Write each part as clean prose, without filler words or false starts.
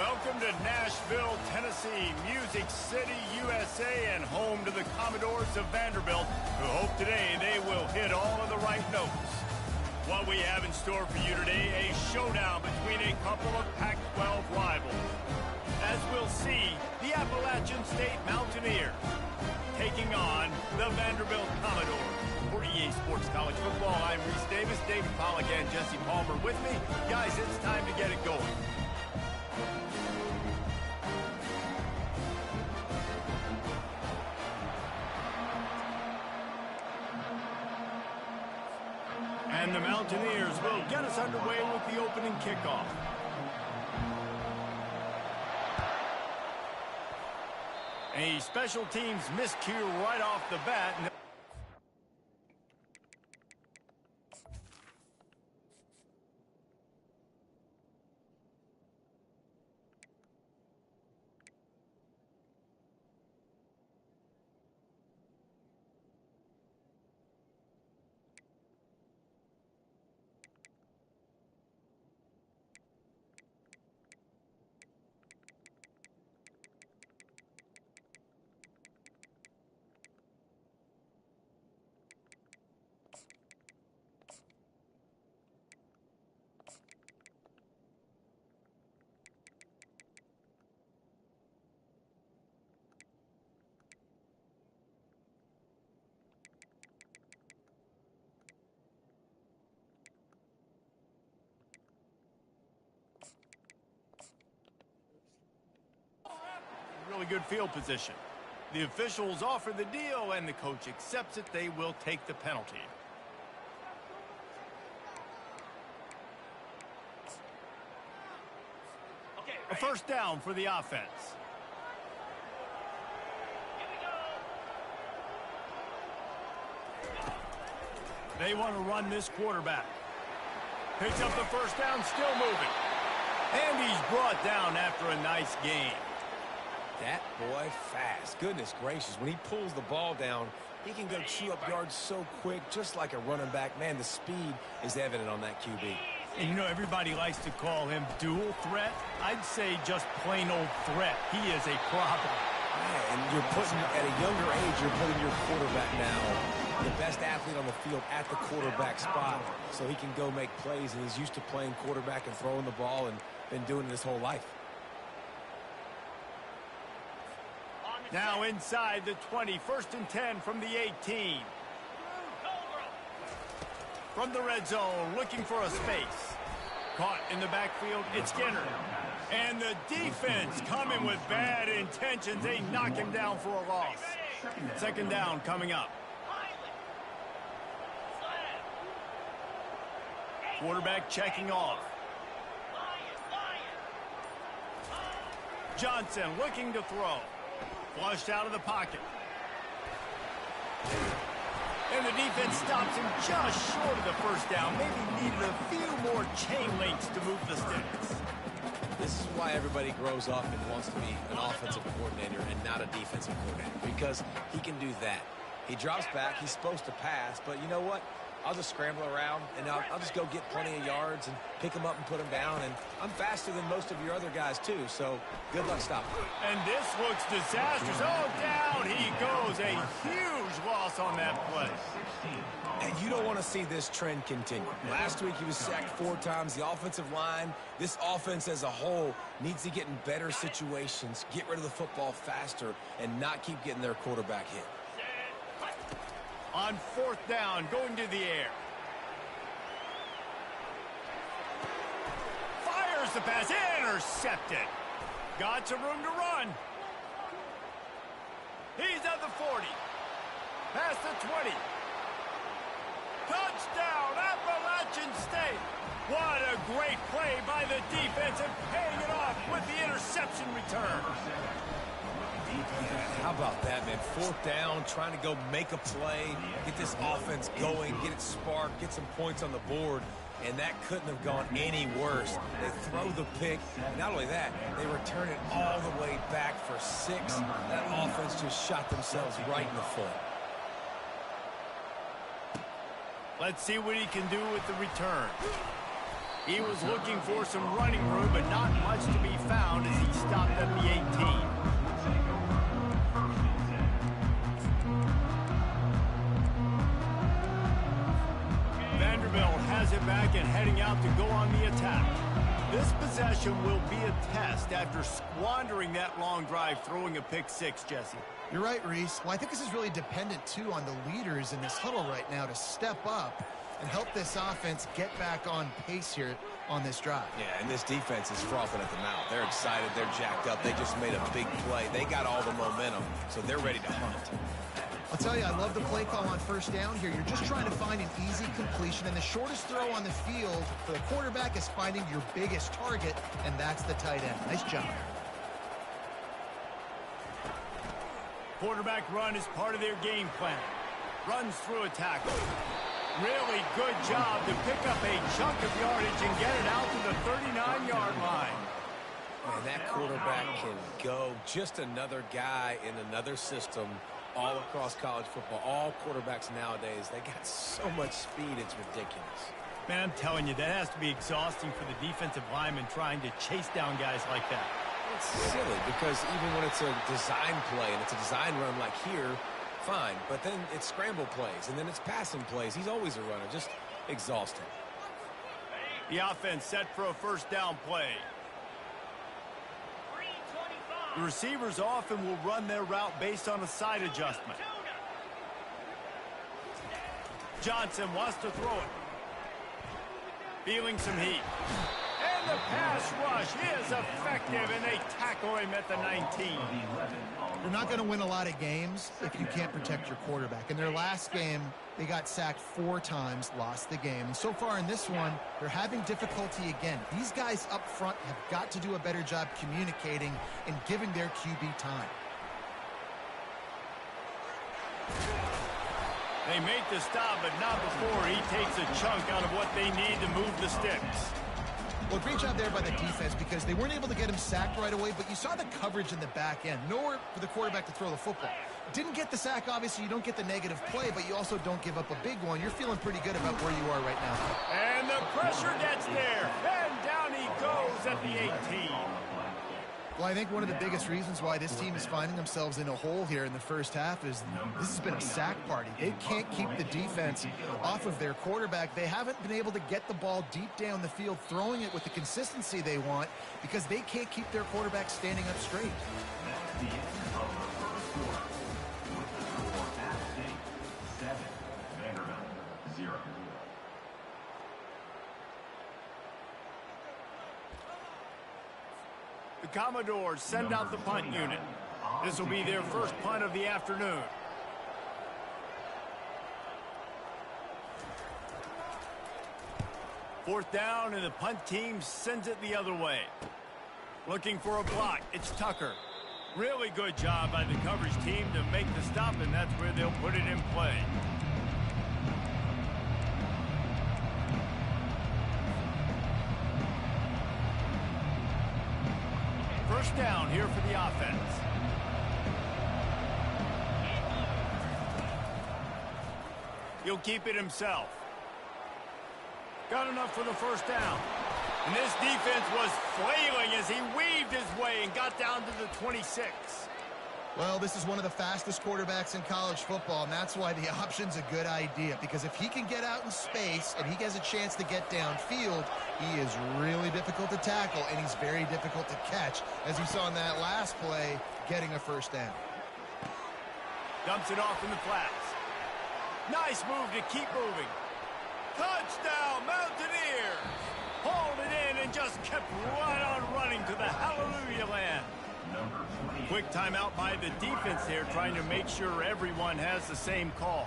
Welcome to Nashville, Tennessee, Music City, USA, and home to the Commodores of Vanderbilt, who hope today they will hit all of the right notes. What we have in store for you today, a showdown between a couple of Pac-12 rivals. As we'll see, the Appalachian State Mountaineers taking on the Vanderbilt Commodores. For EA Sports College Football, I'm Reese Davis, David Pollack, and Jesse Palmer with me. Guys, it's time to get it going. And the Mountaineers will get us underway with the opening kickoff. A special teams miscue right off the bat. Really good field position. The officials offer the deal, and the coach accepts it. They will take the penalty. A first down for the offense. They want to run this quarterback. Picks up the first down, still moving. And he's brought down after a nice gain. That boy fast. Goodness gracious. When he pulls the ball down, he can go chew up yards so quick, just like a running back. Man, the speed is evident on that QB. And you know, everybody likes to call him dual threat. I'd say just plain old threat. He is a problem. Yeah, and you're putting, at a younger age, you're putting your quarterback now, the best athlete on the field at the quarterback spot, so he can go make plays, and he's used to playing quarterback and throwing the ball and been doing it his whole life. Now inside the 20, 1st and 10 from the 18. From the red zone, looking for a space. Caught in the backfield, it's Skinner. And the defense coming with bad intentions. They knock him down for a loss. Second down coming up. Quarterback checking off. Johnson looking to throw. Flushed out of the pocket. And the defense stops him just short of the first down. Maybe needed a few more chain links to move the sticks. This is why everybody grows up and wants to be an offensive coordinator and not a defensive coordinator, because he can do that. He drops back. He's supposed to pass, but you know what? I'll just scramble around, and I'll just go get plenty of yards and pick them up and put them down. And I'm faster than most of your other guys, too, so good luck stopping. And this looks disastrous. Oh, down he goes. A huge loss on that play. And you don't want to see this trend continue. Last week he was sacked 4 times. The offensive line, this offense as a whole, needs to get in better situations, get rid of the football faster, and not keep getting their quarterback hit. On 4th down, going to the air. Fires the pass, intercepted. Got some room to run. He's at the 40. Past the 20. Touchdown, Appalachian State. What a great play by the defense and paying it off with the interception return. How about that, man? 4th down, trying to go make a play, get this offense going, get it sparked, get some points on the board, and that couldn't have gone any worse. They throw the pick. Not only that, they return it all the way back for 6. That offense just shot themselves right in the foot. Let's see what he can do with the return. He was looking for some running room, but not much to be found as he stopped at the 18. Vanderbilt has it back and heading out to go on the attack. This possession will be a test after squandering that long drive, throwing a pick six, Jesse. You're right, Reese. Well, I think this is really dependent, too, on the leaders in this huddle right now to step up and help this offense get back on pace here on this drive. Yeah, and this defense is frothing at the mouth. They're excited. They're jacked up. They just made a big play. They got all the momentum, so they're ready to hunt. I'll tell you, I love the play call on first down here. You're just trying to find an easy completion, and the shortest throw on the field for the quarterback is finding your biggest target, and that's the tight end. Nice job. Quarterback run is part of their game plan. Runs through a tackle. Really good job to pick up a chunk of yardage and get it out to the 39-yard line. Man, that quarterback can go. Just another guy in another system all across college football. All quarterbacks nowadays, they got so much speed, it's ridiculous. Man, I'm telling you, that has to be exhausting for the defensive lineman trying to chase down guys like that. It's silly because even when it's a design play and it's a design run like here, fine. But then it's scramble plays and then it's passing plays. He's always a runner. Just exhausting. The offense set for a first down play. The receivers often will run their route based on a side adjustment. Johnson wants to throw it. Feeling some heat. And the pass rush is effective, and they tackle him at the 19. You're not going to win a lot of games if you can't protect your quarterback. In their last game, they got sacked 4 times, lost the game. And so far in this one, they're having difficulty again. These guys up front have got to do a better job communicating and giving their QB time. They make the stop, but not before he takes a chunk out of what they need to move the sticks. Well, great job there by the defense because they weren't able to get him sacked right away, but you saw the coverage in the back end. Nowhere for the quarterback to throw the football. Didn't get the sack, obviously. You don't get the negative play, but you also don't give up a big one. You're feeling pretty good about where you are right now. And the pressure gets there. And down he goes at the 18. Well, I think one of the biggest reasons why this team is finding themselves in a hole here in the first half is this has been a sack party. They can't keep the defense off of their quarterback. They haven't been able to get the ball deep down the field, throwing it with the consistency they want because they can't keep their quarterback standing up straight. The Commodores send out the punt unit. This will be their first punt of the afternoon. Fourth down, and the punt team sends it the other way. Looking for a block. It's Tucker. Really good job by the coverage team to make the stop, and that's where they'll put it in play. First down here for the offense. He'll keep it himself. Got enough for the first down. And this defense was flailing as he weaved his way and got down to the 26. Well, this is one of the fastest quarterbacks in college football, and that's why the option's a good idea. Because if he can get out in space and he has a chance to get downfield, he is really difficult to tackle, and he's very difficult to catch, as you saw in that last play, getting a first down. Dumps it off in the flats. Nice move to keep moving. Touchdown, Mountaineers! Hauled it in and just kept right on running to the hallelujah land. Quick timeout by the defense there, trying to make sure everyone has the same call.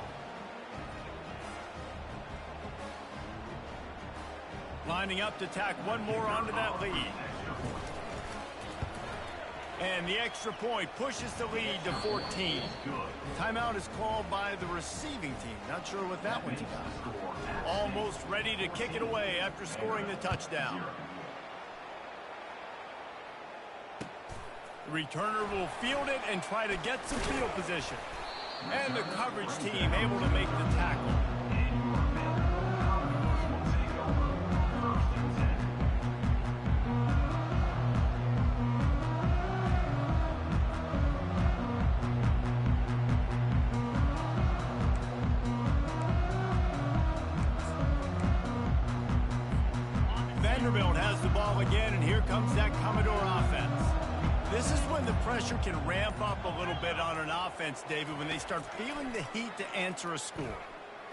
Lining up to tack one more onto that lead. And the extra point pushes the lead to 14. Timeout is called by the receiving team. Not sure what that one's about. Almost ready to kick it away after scoring the touchdown. The returner will field it and try to get some field position. And the coverage team able to make the tackle. Vanderbilt has the ball again, and here comes that Commodore offense. This is when the pressure can ramp up a little bit on an offense, David, when they start feeling the heat to answer a score.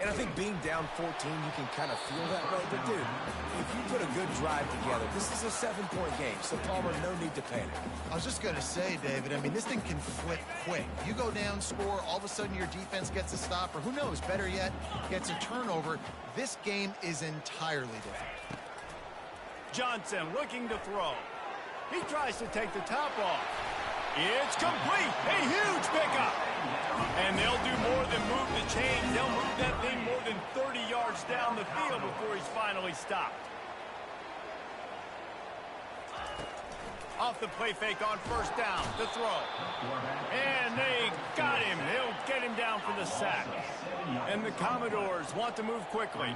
And I think being down 14, you can kind of feel that way. But, dude, if you put a good drive together, this is a 7-point game. So, Palmer, no need to panic. I was just going to say, David, I mean, this thing can flip quick. You go down, score, all of a sudden your defense gets a stop, or who knows, better yet, gets a turnover. This game is entirely different. Johnson looking to throw. He tries to take the top off. It's complete. A huge pickup. And they'll do more than move the chains. They'll move that thing more than 30 yards down the field before he's finally stopped. Off the play fake on first down. The throw. And they got him. They'll get him down for the sack. And the Commodores want to move quickly.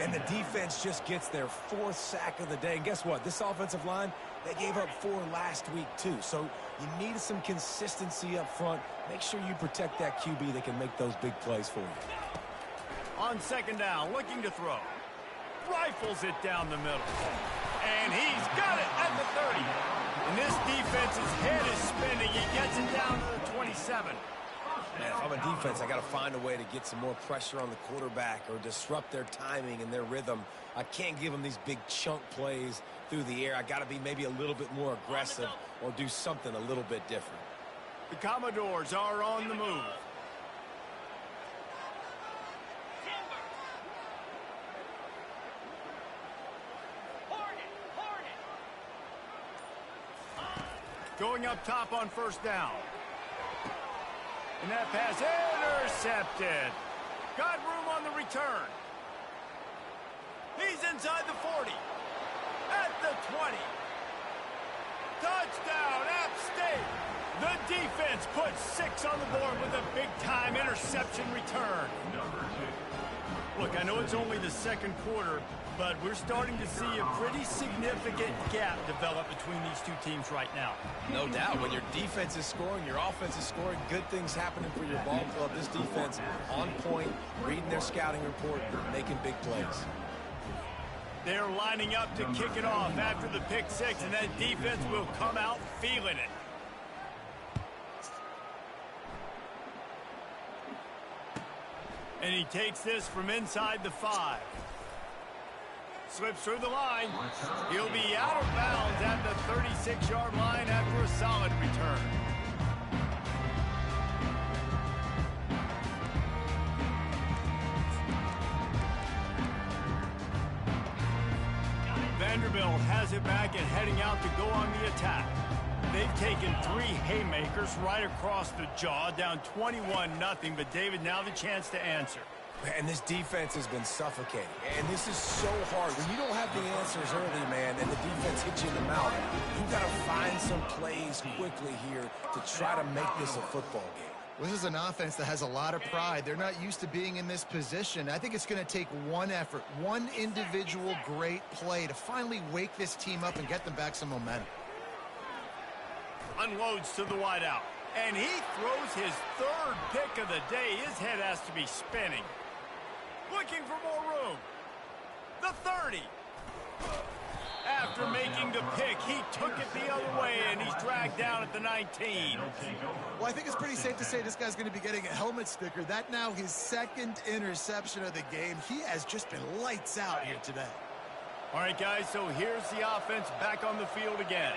And the defense just gets their 4th sack of the day. And guess what? This offensive line, they gave up 4 last week, too. So you need some consistency up front. Make sure you protect that QB that can make those big plays for you. On second down, looking to throw. Rifles it down the middle. And he's got it at the 30. And this defense's head is spinning. He gets it down to the 27. Man, if I'm a defense, I got to find a way to get some more pressure on the quarterback or disrupt their timing and their rhythm. I can't give them these big chunk plays through the air. I got to be maybe a little bit more aggressive or do something a little bit different. The Commodores are on the move. Going up top on first down. And that pass intercepted. Got room on the return. He's inside the 40. At the 20. Touchdown, App State. The defense puts 6 on the board with a big-time interception return. Look, I know it's only the second quarter, but we're starting to see a pretty significant gap develop between these two teams right now. No doubt. When your defense is scoring, your offense is scoring, good things happening for your ball club. This defense on point, reading their scouting report, making big plays. They're lining up to kick it off after the pick 6, and that defense will come out feeling it. And he takes this from inside the 5. Slips through the line. He'll be out of bounds at the 36-yard line after a solid return. Vanderbilt has it back and heading out to go on the attack. They've taken 3 haymakers right across the jaw, down 21-0, but David, now the chance to answer. And this defense has been suffocating. And this is so hard. When you don't have the answers early, man, and the defense hits you in the mouth, you've got to find some plays quickly here to try to make this a football game. This is an offense that has a lot of pride. They're not used to being in this position. I think it's going to take one effort, one individual great play to finally wake this team up and get them back some momentum. Unloads to the wideout. And he throws his 3rd pick of the day. His head has to be spinning. Looking for more room. The 30. After making the pick, he took it the other way, and he's dragged down at the 19. Well, I think it's pretty safe to say this guy's going to be getting a helmet sticker. That now his 2nd interception of the game. He has just been lights out here today. All right, guys, so here's the offense back on the field again.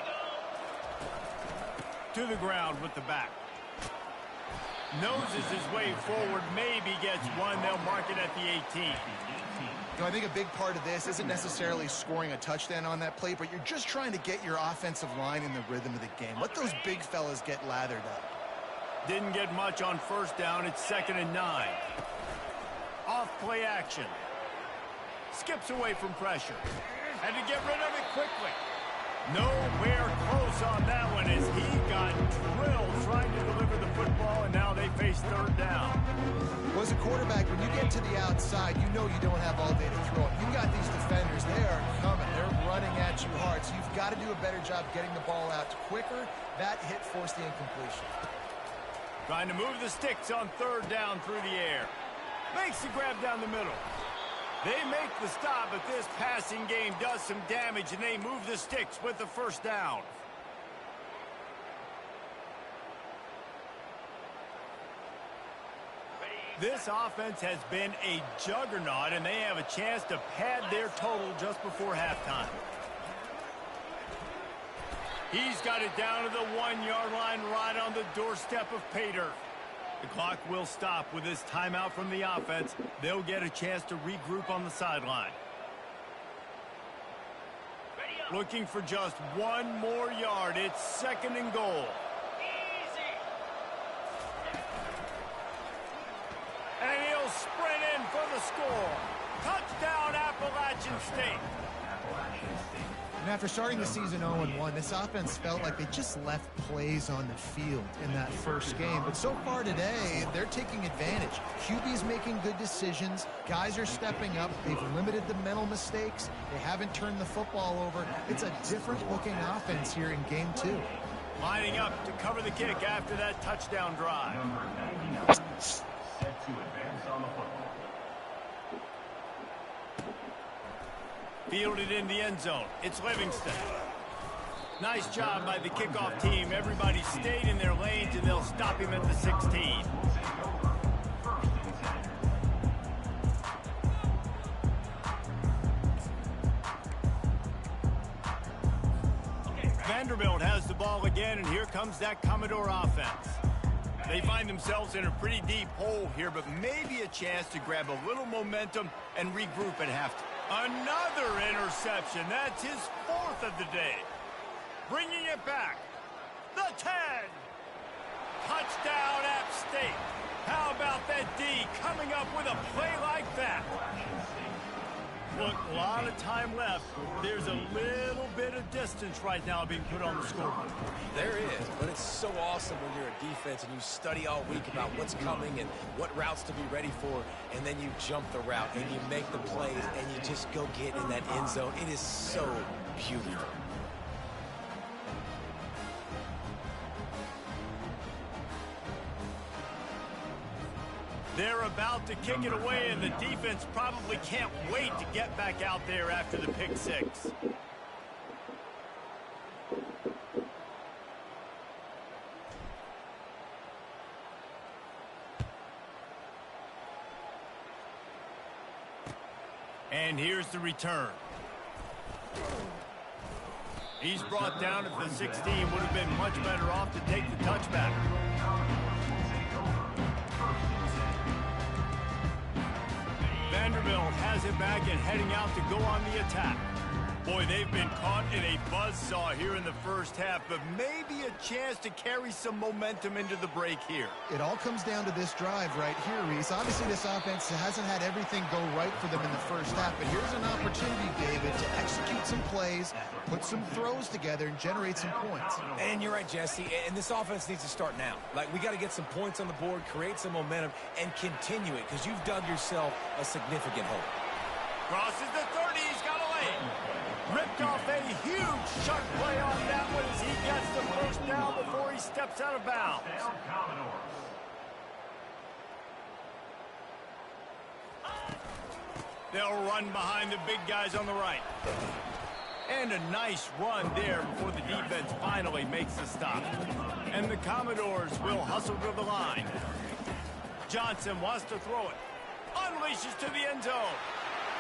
To the ground with the back. Noses his way forward, maybe gets one. They'll mark it at the 18. I think a big part of this isn't necessarily scoring a touchdown on that play, but you're just trying to get your offensive line in the rhythm of the game. Let those big fellas get lathered up. Didn't get much on first down. It's 2nd and 9. Off play action. Skips away from pressure. Had to get rid of it quickly. Nowhere close on that one as he got drilled trying to deliver the football, and now they face 3rd down. Well, as a quarterback, when you get to the outside, you know you don't have all day to throw it. You've got these defenders. They are coming. They're running at you hard, so you've got to do a better job getting the ball out quicker. That hit forced the incompletion. Trying to move the sticks on 3rd down through the air. Makes the grab down the middle. They make the stop, but this passing game does some damage, and they move the sticks with the first down. This offense has been a juggernaut, and they have a chance to pad their total just before halftime. He's got it down to the 1-yard line right on the doorstep of Pater. The clock will stop with this timeout from the offense. They'll get a chance to regroup on the sideline. Looking for just one more yard. It's 2nd and goal. And he'll sprint in for the score. Touchdown, Appalachian State. And after starting the season 0-1, this offense felt like they just left plays on the field in that first game. But so far today, they're taking advantage. QB's making good decisions. Guys are stepping up. They've limited the mental mistakes. They haven't turned the football over. It's a different-looking offense here in Game 2. Lining up to cover the kick after that touchdown drive. Set to advance on the football. Fielded in the end zone. It's Livingston. Nice job by the kickoff team. Everybody stayed in their lanes, and they'll stop him at the 16. Vanderbilt has the ball again, and here comes that Commodore offense. They find themselves in a pretty deep hole here, but maybe a chance to grab a little momentum and regroup at halftime. Another interception. That's his 4th of the day. Bringing it back. The 10. Touchdown, App State. How about that D coming up with a play like that? Look, a lot of time left. There's a little bit of distance right now being put on the scoreboard. There is, but it's so awesome when you're a defense and you study all week about what's coming and what routes to be ready for, and then you jump the route and you make the plays and you just go get in that end zone. It is so beautiful. They're about to kick it away, and the defense probably can't wait to get back out there after the pick 6. And here's the return. He's brought down at the 16. Would have been much better off to take the touchback. Vanderbilt has it back and heading out to go on the attack. Boy, they've been caught in a buzzsaw here in the first half, but maybe a chance to carry some momentum into the break here. It all comes down to this drive right here, Reese. Obviously, this offense hasn't had everything go right for them in the first half, but here's an opportunity, David, to execute some plays, put some throws together, and generate some points. And you're right, Jesse, and this offense needs to start now. Like, we got to get some points on the board, create some momentum, and continue it, because you've dug yourself a significant hole. Crosses the 30, he's got a lane. Ripped off a huge sharp play on that one as he gets the first down before he steps out of bounds. They'll run behind the big guys on the right. And a nice run there before the defense finally makes the stop. And the Commodores will hustle to the line. Johnson wants to throw it. Unleashes to the end zone.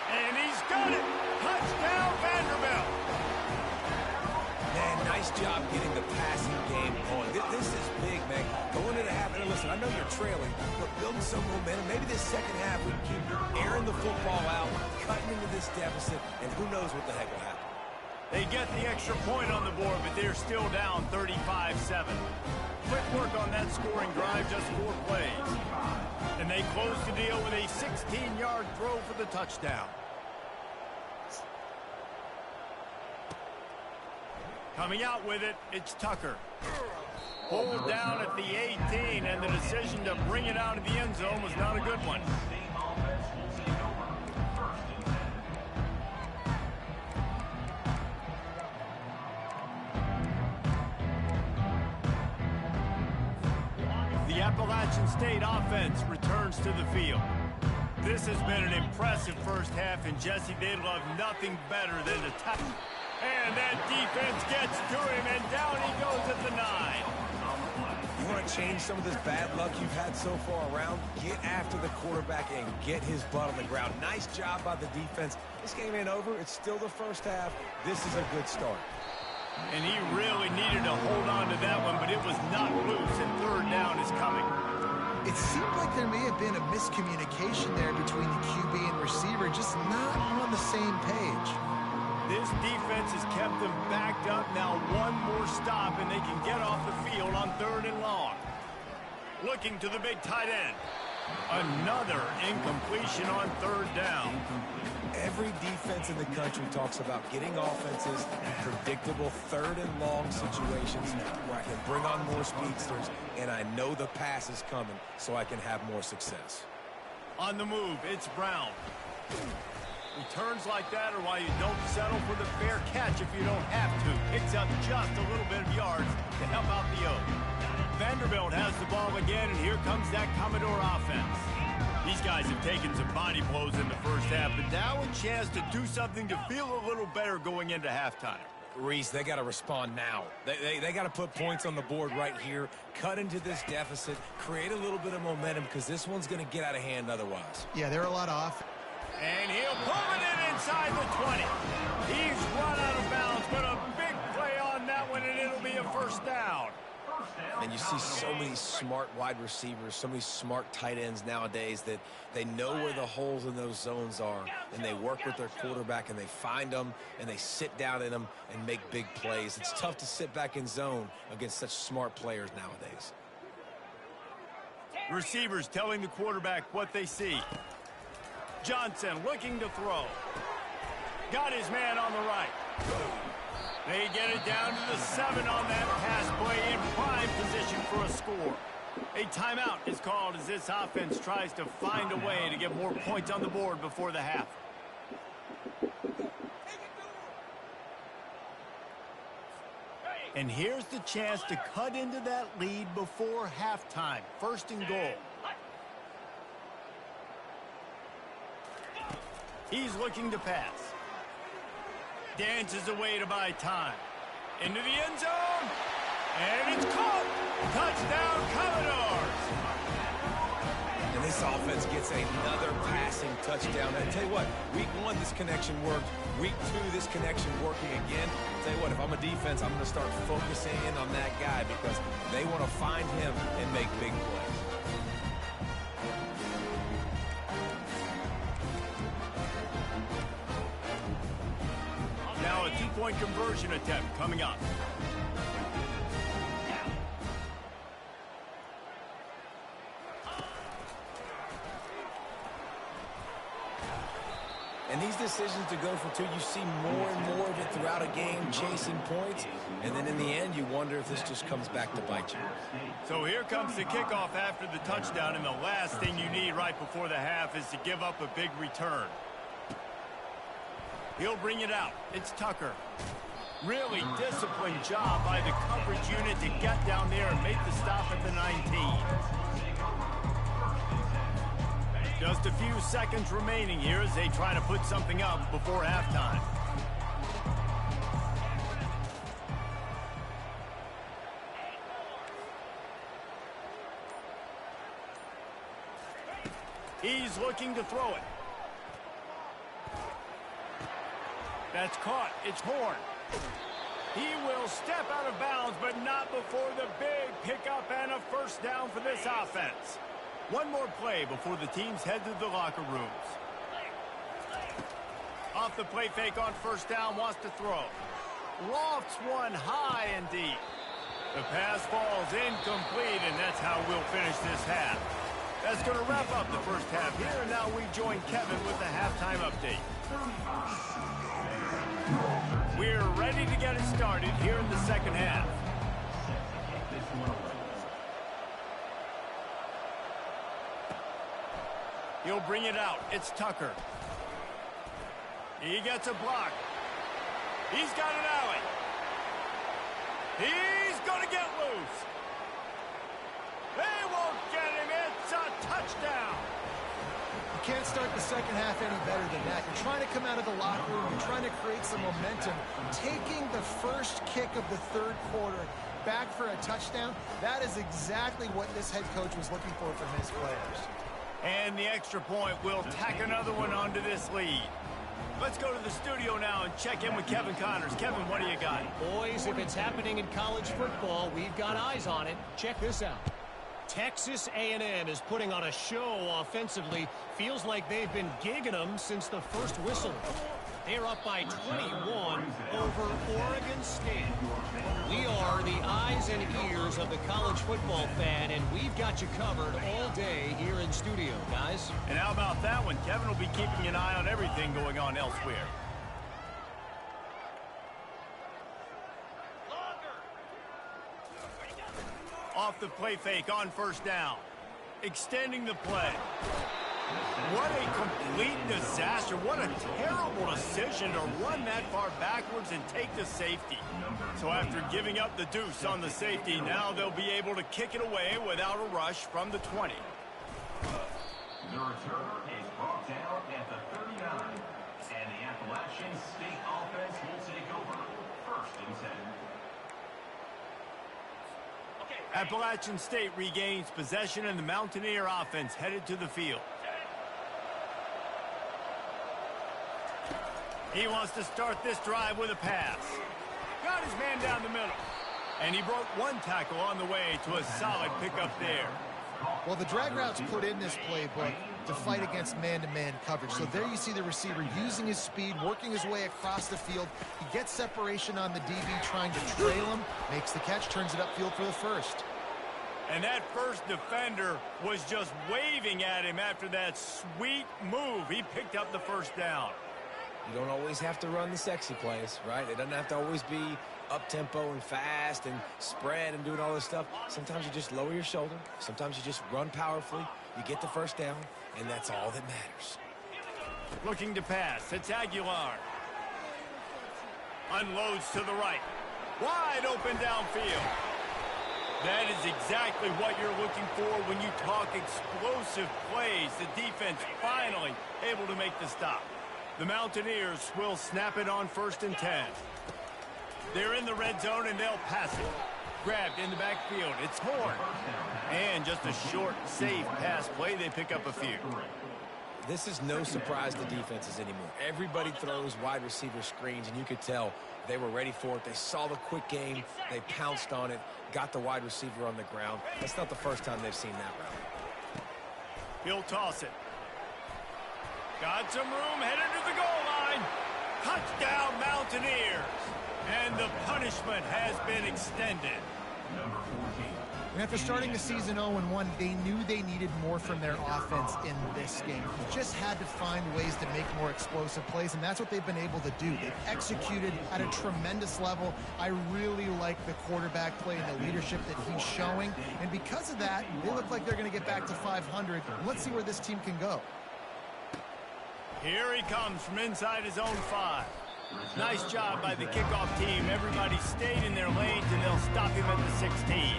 And he's got it. Touchdown, Vanderbilt. Man, nice job getting the passing game going. This is big, man. Going into half, and listen, I know you're trailing, but building some momentum. Maybe this second half we can keep airing the football out, cutting into this deficit, and who knows what the heck will happen. They get the extra point on the board, but they're still down 35-7. Quick work on that scoring drive, just 4 plays. And they close the deal with a 16-yard throw for the touchdown. Coming out with it, it's Tucker. Pulled down at the 18, and the decision to bring it out of the end zone was not a good one. The Appalachian State offense returns to the field. This has been an impressive first half, and Jesse, they'd love nothing better than to top. And that defense gets to him, and down he goes at the 9. You want to change some of this bad luck you've had so far around? Get after the quarterback and get his butt on the ground. Nice job by the defense. This game ain't over. It's still the first half. This is a good start. And he really needed to hold on to that one, but it was not loose, and third down is coming. It seemed like there may have been a miscommunication there between the QB and receiver, just not on the same page. This defense has kept them backed up. Now one more stop, and they can get off the field on 3rd and long. Looking to the big tight end. Another incompletion on 3rd down. Every defense in the country talks about getting offenses in predictable 3rd and long situations where I can bring on more speedsters, and I know the pass is coming, so I can have more success. On the move, it's Brown. Returns like that are why you don't settle for the fair catch if you don't have to. Picks up just a little bit of yards to help out the O. Vanderbilt has the ball again, and here comes that Commodore offense. These guys have taken some body blows in the first half, but now a chance to do something to feel a little better going into halftime. Reese, they got to respond now. They got to put points on the board right here, cut into this deficit, create a little bit of momentum, because this one's going to get out of hand otherwise. Yeah, they're a lot off. And he'll pull it in inside the 20. He's run out of bounds, but a big play on that one, and it'll be a first down. And you see so many smart wide receivers, so many smart tight ends nowadays that they know where the holes in those zones are, and they work with their quarterback, and they find them, and they sit down in them and make big plays. It's tough to sit back in zone against such smart players nowadays. Receivers telling the quarterback what they see. Johnson looking to throw. Got his man on the right. They get it down to the 7 on that pass play in prime position for a score. A timeout is called as this offense tries to find a way to get more points on the board before the half. And here's the chance to cut into that lead before halftime. 1st and goal. He's looking to pass. Dances away to buy time. Into the end zone. And it's caught. Touchdown, Commodores. And this offense gets another passing touchdown. I tell you what, week 1, this connection worked. Week 2, this connection working again. I tell you what, if I'm a defense, I'm going to start focusing in on that guy because they want to find him and make big plays. Now a 2-point conversion attempt coming up. And these decisions to go for 2, you see more and more of it throughout a game, chasing points. And then in the end, you wonder if this just comes back to bite you. So here comes the kickoff after the touchdown, and the last thing you need right before the half is to give up a big return. He'll bring it out. It's Tucker. Really disciplined job by the coverage unit to get down there and make the stop at the 19. Just a few seconds remaining here as they try to put something up before halftime. He's looking to throw it. That's caught. It's Horn. He will step out of bounds, but not before the big pickup and a first down for this offense. One more play before the teams head to the locker rooms. Off the play fake on first down, wants to throw. Lofts one high and deep. The pass falls incomplete, and that's how we'll finish this half. That's going to wrap up the first half here, and now we join Kevin with the halftime update. We're ready to get it started here in the second half. He'll bring it out. It's Tucker. He gets a block. He's got an alley. He's going to get loose. They won't get him. It's a touchdown. can't start the second half any better than that. You're trying to come out of the locker room. You're trying to create some momentum. Taking the first kick of the third quarter back for a touchdown, that is exactly what this head coach was looking for from his players. And the extra point will tack another one onto this lead. Let's go to the studio now and check in with Kevin Connors. Kevin, what do you got? Boys, if it's happening in college football, we've got eyes on it. Check this out. Texas A&M is putting on a show offensively. Feels like they've been gigging them since the first whistle. They're up by 21 over Oregon State. We are the eyes and ears of the college football fan, and we've got you covered all day here in studio, guys. And how about that one? Kevin will be keeping an eye on everything going on elsewhere. Off the play fake on first down. Extending the play. What a complete disaster. What a terrible decision to run that far backwards and take the safety. So after giving up the deuce on the safety, now they'll be able to kick it away without a rush from the 20. The returner is brought down at the 39. And the Appalachian State offense will take over. 1st and 10. Appalachian State regains possession, and the Mountaineer offense headed to the field. He wants to start this drive with a pass. Got his man down the middle. And he broke one tackle on the way to a solid pickup there. Well, the drag routes put in this playbook to fight against man-to-man coverage. So there you see the receiver using his speed, working his way across the field. He gets separation on the DB, trying to trail him, makes the catch, turns it upfield for the first. And that first defender was just waving at him after that sweet move. He picked up the first down. You don't always have to run the sexy plays, right? It doesn't have to always be up-tempo and fast and spread and doing all this stuff. Sometimes you just lower your shoulder. Sometimes you just run powerfully. You get the first down, and that's all that matters. Looking to pass. It's Aguilar. Unloads to the right. Wide open downfield. That is exactly what you're looking for when you talk explosive plays. The defense finally able to make the stop. The Mountaineers will snap it on 1st and 10. They're in the red zone, and they'll pass it. Grabbed in the backfield. It's Horn. And just a short, safe pass play. They pick up a few. This is no surprise to defenses anymore. Everybody throws wide receiver screens, and you could tell they were ready for it. They saw the quick game. They pounced on it, got the wide receiver on the ground. That's not the first time they've seen that route. He'll toss it. Got some room, headed to the goal line. Touchdown, Mountaineers. And the punishment has been extended. Number 14. And after starting the season 0-1, they knew they needed more from their offense in this game. They just had to find ways to make more explosive plays, and that's what they've been able to do. They've executed at a tremendous level. I really like the quarterback play and the leadership that he's showing. And because of that, they look like they're going to get back to 500. Let's see where this team can go. Here he comes from inside his own 5. Nice job by the kickoff team. Everybody stayed in their lanes, and they'll stop him at the 16.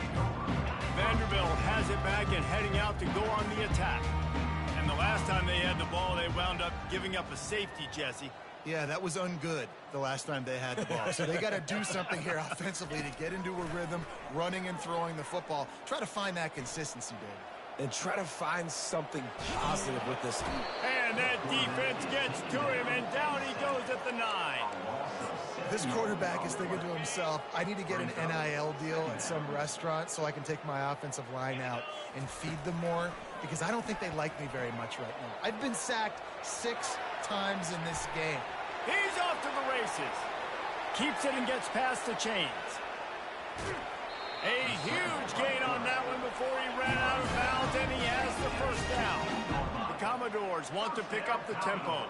Vanderbilt has it back and heading out to go on the attack. And the last time they had the ball, they wound up giving up a safety, Jesse. Yeah, that was ungood the last time they had the ball. So they got to do something here offensively to get into a rhythm, running and throwing the football. Try to find that consistency, David. And try to find something positive with this. And that defense gets to him, and down he goes at the 9. This quarterback is thinking to himself, I need to get an NIL deal at some restaurant so I can take my offensive line out and feed them more, because I don't think they like me very much right now. I've been sacked 6 times in this game. He's off to the races. Keeps it and gets past the chains. A huge gain on that one before he ran out of bounds, and he has the first down. The Commodores want to pick up the tempo.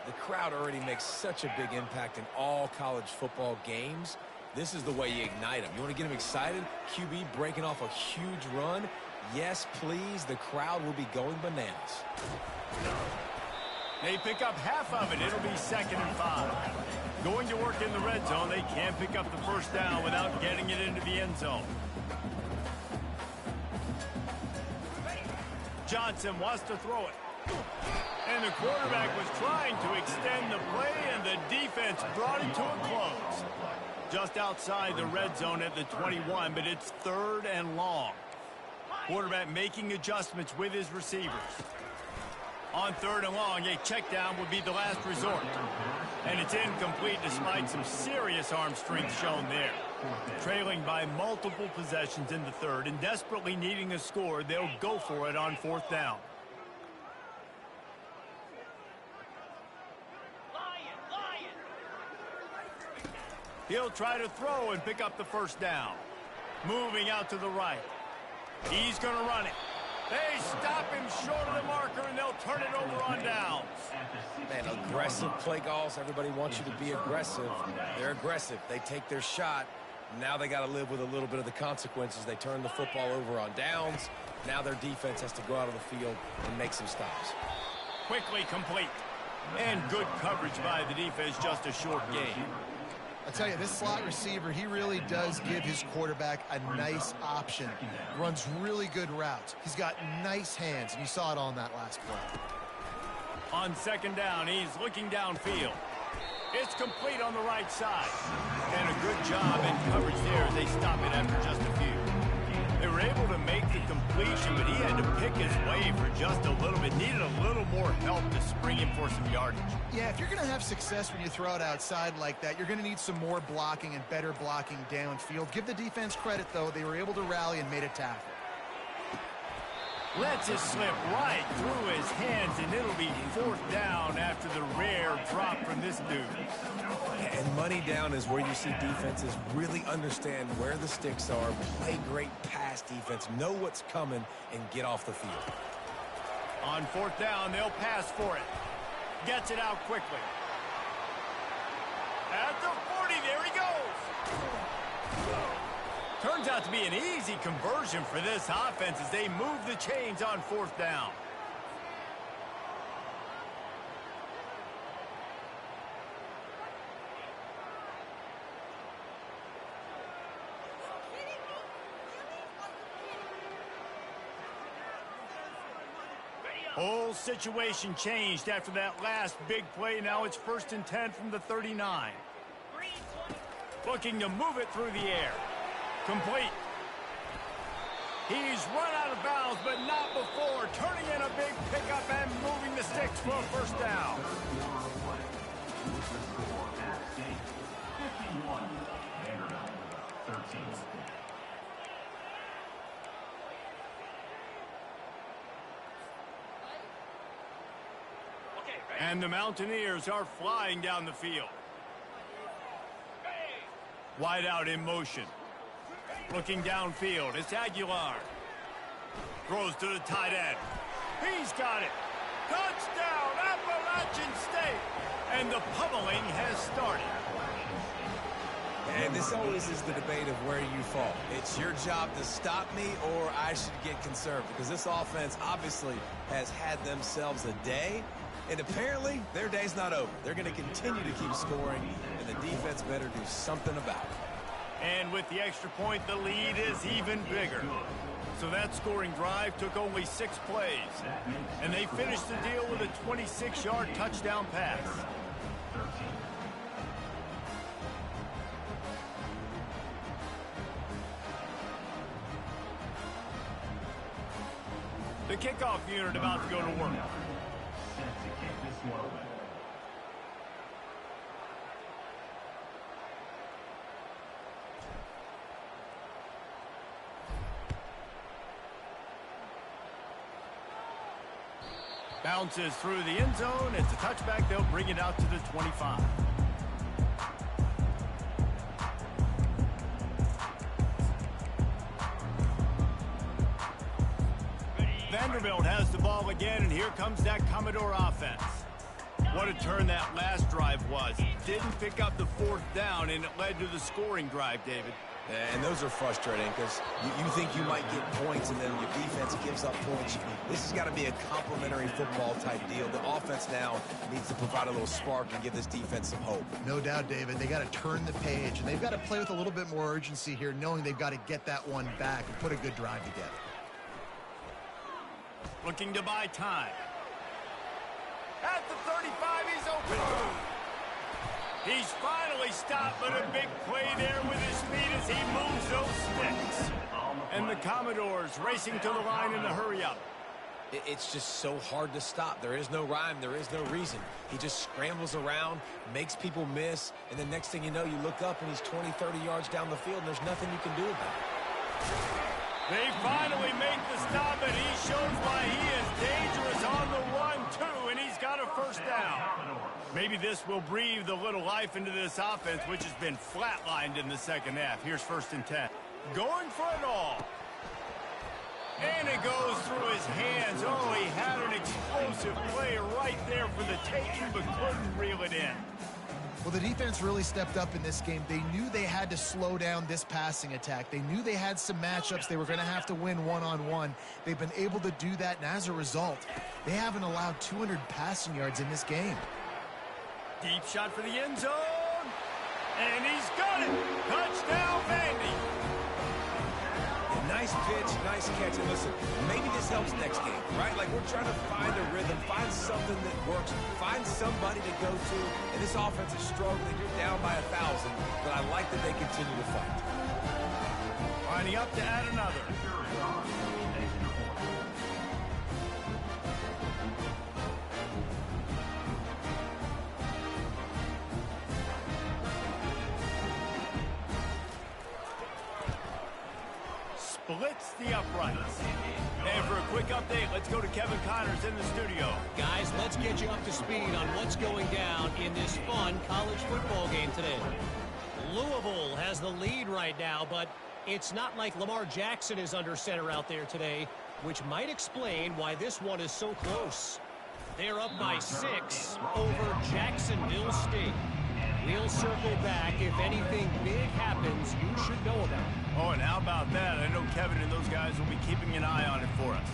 The crowd already makes such a big impact in all college football games. This is the way you ignite them. You want to get them excited? QB breaking off a huge run? Yes, please. The crowd will be going bananas. They pick up half of it. It'll be 2nd and 5. Going to work in the red zone. They can't pick up the first down without getting it into the end zone. Johnson wants to throw it. And the quarterback was trying to extend the play, and the defense brought it to a close. Just outside the red zone at the 21, but it's 3rd and long. Quarterback making adjustments with his receivers. On 3rd and long, a check down would be the last resort. And it's incomplete despite some serious arm strength shown there. Trailing by multiple possessions in the 3rd and desperately needing a score, they'll go for it on 4th down. He'll try to throw and pick up the 1st down. Moving out to the right. He's going to run it. They stop him short of the marker, and they'll turn it over on downs. Man, aggressive play calls. Everybody wants you to be aggressive. They're aggressive. They take their shot. Now they got to live with a little bit of the consequences. They turn the football over on downs. Now their defense has to go out of the field and make some stops. Quickly complete. And good coverage by the defense, just a short gain. I tell you, this slot receiver, he really does give his quarterback a nice option. Runs really good routes. He's got nice hands, and you saw it on that last play. On 2nd down, he's looking downfield. It's complete on the right side. And a good job in coverage there as they stop it after just a few. They were able to make the completion, but he had to pick his way for just a little bit. Needed a little more help to spring him for some yardage. Yeah, if you're going to have success when you throw it outside like that, you're going to need some more blocking and better blocking downfield. Give the defense credit, though. They were able to rally and made a tackle. Lets it slip right through his hands, and it'll be 4th down after the rare drop from this dude. And money down is where you see defenses really understand where the sticks are, play great pass defense, know what's coming, and get off the field. On 4th down, they'll pass for it. Gets it out quickly. At the 40, there he goes. Turns out to be an easy conversion for this offense as they move the chains on 4th down. Whole situation changed after that last big play. Now it's 1st and 10 from the 39. Looking to move it through the air. Complete. He's run out of bounds, but not before. Turning in a big pickup and moving the sticks for a 1st down. 51, Vanderbilt, 13. And the Mountaineers are flying down the field. Wide out in motion. Looking downfield, it's Aguilar. Throws to the tight end. He's got it. Touchdown, Appalachian State. And the pummeling has started. And this always is the debate of where you fall. It's your job to stop me, or I should get conservative, because this offense obviously has had themselves a day, and apparently their day's not over. They're going to continue to keep scoring, and the defense better do something about it. And with the extra point, the lead is even bigger. So that scoring drive took only 6 plays. And they finished the deal with a 26-yard touchdown pass. The kickoff unit about to go to work. Set to kick this one away. Bounces through the end zone. It's a touchback. They'll bring it out to the 25. Vanderbilt has the ball again, and here comes that Commodore offense. What a turn that last drive was. Didn't pick up the 4th down, and it led to the scoring drive, David. And those are frustrating because you think you might get points and then your defense gives up points. This has got to be a complementary football type deal. The offense now needs to provide a little spark and give this defense some hope. No doubt, David. They got to turn the page, and they've got to play with a little bit more urgency here, knowing they've got to get that one back and put a good drive together. Looking to buy time. At the 35, he's open. He's finally stopped, but a big play there with his speed as he moves those sticks. And the Commodores racing to the line in a hurry-up. It's just so hard to stop. There is no rhyme. There is no reason. He just scrambles around, makes people miss, and the next thing you know, you look up and he's 20, 30 yards down the field, and there's nothing you can do about it. They finally make the stop, and he shows why he is dangerous on the run, too, and he's got a first down. Maybe this will breathe a little life into this offense, which has been flatlined in the second half. Here's 1st and 10. Going for it all. And it goes through his hands. Oh, he had an explosive play right there for the taking, but couldn't reel it in. Well, the defense really stepped up in this game. They knew they had to slow down this passing attack. They knew they had some matchups they were going to have to win one-on-one. They've been able to do that, and as a result, they haven't allowed 200 passing yards in this game. Deep shot for the end zone. And he's got it. Touchdown, Vandy. Nice pitch, nice catch. And listen, maybe this helps next game, right? Like, we're trying to find a rhythm, find something that works, find somebody to go to. And this offense is struggling. You're down by 1,000, but I like that they continue to fight. Lining up to add another. Splits the uprights. And for a quick update, let's go to Kevin Connors in the studio. Guys, let's get you up to speed on what's going down in this fun college football game today. Louisville has the lead right now, but it's not like Lamar Jackson is under center out there today, which might explain why this one is so close. They're up by 6 over Jacksonville State. We'll circle back. If anything big happens, you should know about it. Oh, and how about that? I know Kevin and those guys will be keeping an eye on it for us.